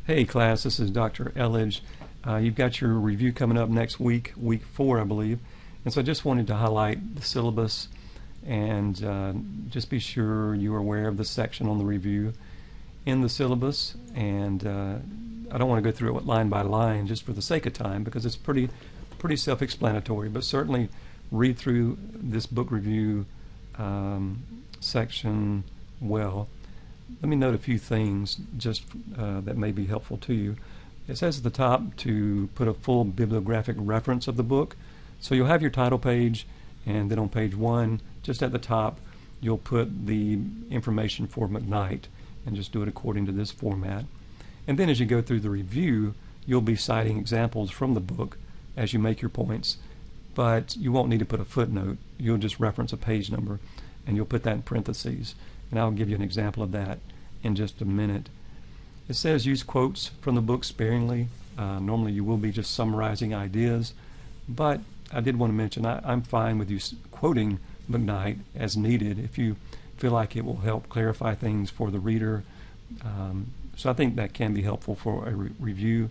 Hey class, this is Dr. Elledge. You've got your review coming up next week, week 4 I believe, and so I just wanted to highlight the syllabus and just be sure you're aware of the section on the review in the syllabus, and I don't want to go through it line by line just for the sake of time because it's pretty self-explanatory, but certainly read through this book review section well. Let me note a few things just that may be helpful to you. It says at the top to put a full bibliographic reference of the book. So you'll have your title page, and then on page 1, just at the top, you'll put the information for McKnight, and just do it according to this format. And then as you go through the review, you'll be citing examples from the book as you make your points, but you won't need to put a footnote. You'll just reference a page number, and you'll put that in parentheses. And I'll give you an example of that in just a minute. It says use quotes from the book sparingly. Normally you will be just summarizing ideas, but I did want to mention I'm fine with you quoting McKnight as needed if you feel like it will help clarify things for the reader. So I think that can be helpful for a review.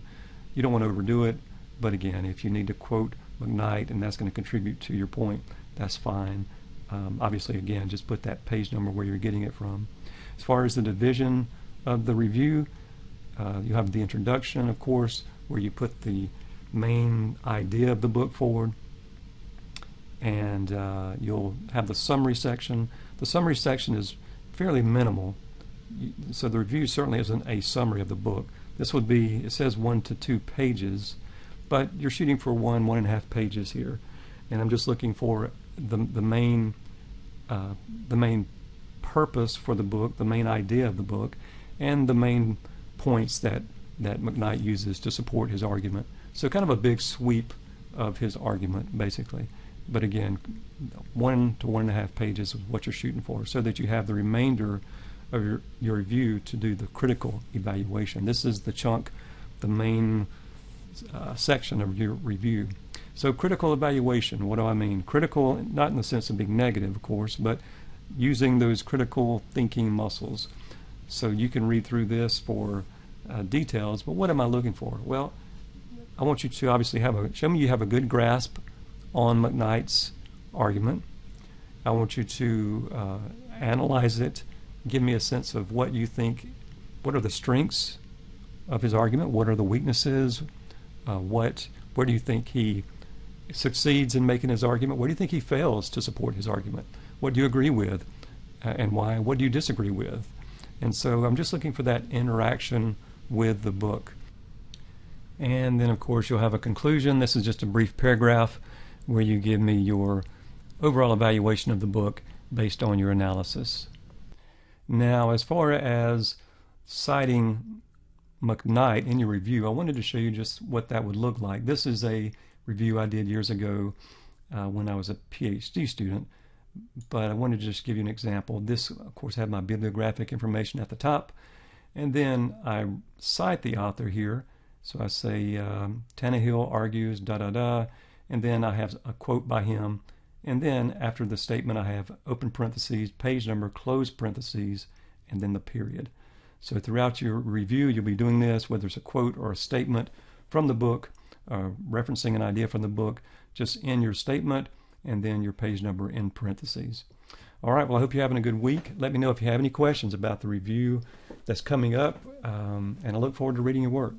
You don't want to overdo it, but again, if you need to quote McKnight and that's going to contribute to your point, that's fine. Obviously, again, just put that page number where you're getting it from. As far as the division of the review, you have the introduction, of course, where you put the main idea of the book forward, and you'll have the summary section. The summary section is fairly minimal, so the review certainly isn't a summary of the book. This would be, it says 1 to 2 pages, but you're shooting for 1.5 pages here, and I'm just looking for the main purpose for the book, the main idea of the book, and the main points that McKnight uses to support his argument. So kind of a big sweep of his argument, basically. But again, 1 to 1.5 pages is what you're shooting for, so that you have the remainder of your review to do the critical evaluation. This is the chunk, the main section of your review. So critical evaluation, what do I mean? Critical, not in the sense of being negative, of course, but using those critical thinking muscles. So you can read through this for details, but what am I looking for? Well, I want you to obviously show me you have a good grasp on McKnight's argument. I want you to analyze it, give me a sense of what you think, what are the strengths of his argument, what are the weaknesses, where do you think he succeeds in making his argument, where do you think he fails to support his argument, what do you agree with and why, what do you disagree with. And so I'm just looking for that interaction with the book. And then of course you'll have a conclusion. This is just a brief paragraph where you give me your overall evaluation of the book based on your analysis. Now, as far as citing McKnight in your review, I wanted to show you just what that would look like. This is a review I did years ago when I was a PhD student, but I wanted to just give you an example. This, of course, had my bibliographic information at the top, and then I cite the author here. So I say Tannehill argues da-da-da, and then I have a quote by him, and then after the statement I have open parentheses, page number, close parentheses, and then the period. So throughout your review you'll be doing this, whether it's a quote or a statement from the book, referencing an idea from the book, just in your statement and then your page number in parentheses. All right, well, I hope you're having a good week. Let me know if you have any questions about the review that's coming up, and I look forward to reading your work.